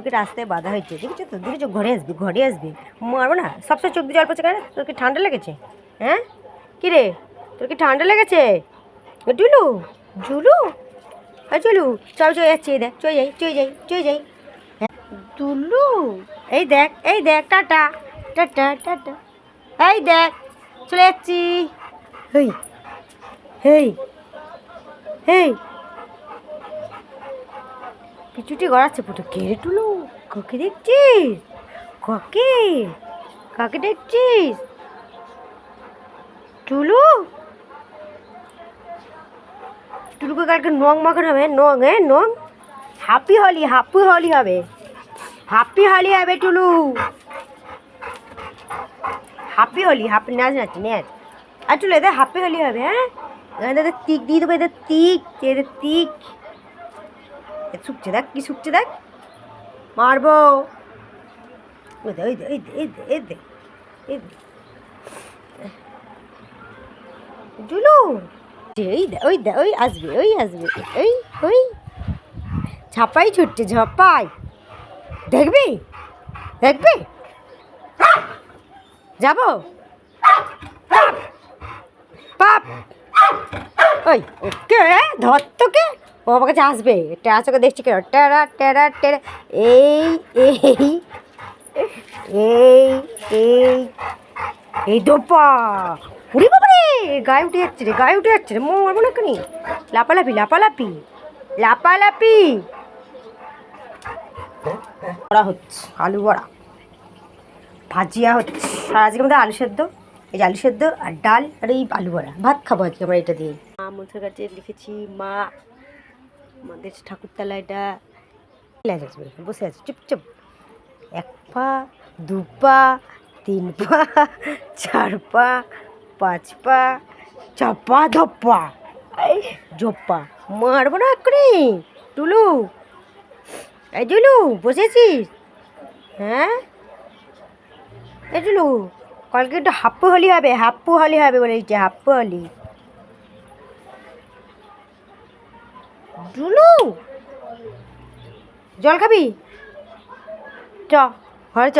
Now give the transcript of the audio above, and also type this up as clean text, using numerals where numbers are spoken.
তোকে রাস্তায় বাধা হয়েছে, দেখেছো তো? দেখেছো, ঘরে আসবি, ঘরে আসবি, মারবো না। সবসময় চোখ দিয়ে জল পড়ছে কেন? তোর কি ঠান্ডা লেগেছে? হ্যাঁ, কী রে, তোর কি ঠান্ডা লেগেছে? জুলু, জুলু, আর জুলু, চল চলে যাচ্ছি, এই দেখ, চলে যাই, চলে যাই, চলে যাই। হ্যাঁ দুলু, এই দেখ, এই দেখ, টাটা, টাটা, টাটা, এই দেখ, চলে যাচ্ছি। হেই, হেই, হেই, পিছুটি গড়াচ্ছে পুটো। কে রে টুলু? কাকে দেখছিস? কাকে? কাকে দেখছিস? টুলু, টুলুকে কালকে নং মাখানো হবে, নং, হ্যাঁ নং। হ্যাপি হোলি, হ্যাপি হোলি হবে, হ্যাপি হোলি হবে টুলু, হ্যাপি হোলি, হ্যাপি নাচ নাচ নাচ। আর টুলু এদের হ্যাপি হোলি হবে, হ্যাঁ। এদের তিক দিয়ে দেবো, এদের তিক, এদের তিক। শুকছে দেখ, কি শুকছে দেখ, মারবো। ওই দে, ওই দে, এই দে, এই দে, এই দে, এই দে। জুলু, ওই দে, ওই দে, ওই আসবে, ওই আসবে, ওই, ওই ঝাপাই ছুটছে, ঝাপাই। দেখবি, দেখবি, যাবো, পাপ। ওই ওকে ধর তোকে, ও আমার কাছে আসবে। টেরা চোখে দেখছি কেন? টেরা টেরা টেরা, এই এই এই এই এই দোপা। উড়ি বাবারে, গায়ে উঠে যাচ্ছে রে, গায়ে উঠে যাচ্ছে রে, মারবো না কেন? লাপালাপি, লাপালাপি, লাপালাপি। বড়া হচ্ছে, আলু বড়া, ভাজিয়া হচ্ছে। আর আজকে আমাদের আলু সেদ্ধ, এই যে আলু সেদ্ধ আর ডাল আর এই আলু বড়া। ভাত খাবো আজকে আমরা এটা দিয়ে। মা মুখের কাছে লিখেছি, মা আমাদের ঠাকুরতলা এটা আসবে, বসে আছে চুপচাপ। এক পা, দু পা, তিন পা, চার পা, পাঁচ পা, চাপা ধপ্পা, জপ্পা। মারবো না এক্ষুনি। টুলু, এই জুলু, বসেছিস? হ্যাঁ, এই জুলু, কালকে একটু হাপ্পু হোলি হবে, হাপ্পু হোলি হবে বলেছে, হাপ্পু হোলি। জুলু, জল খাবি? চ, ঘরে চ।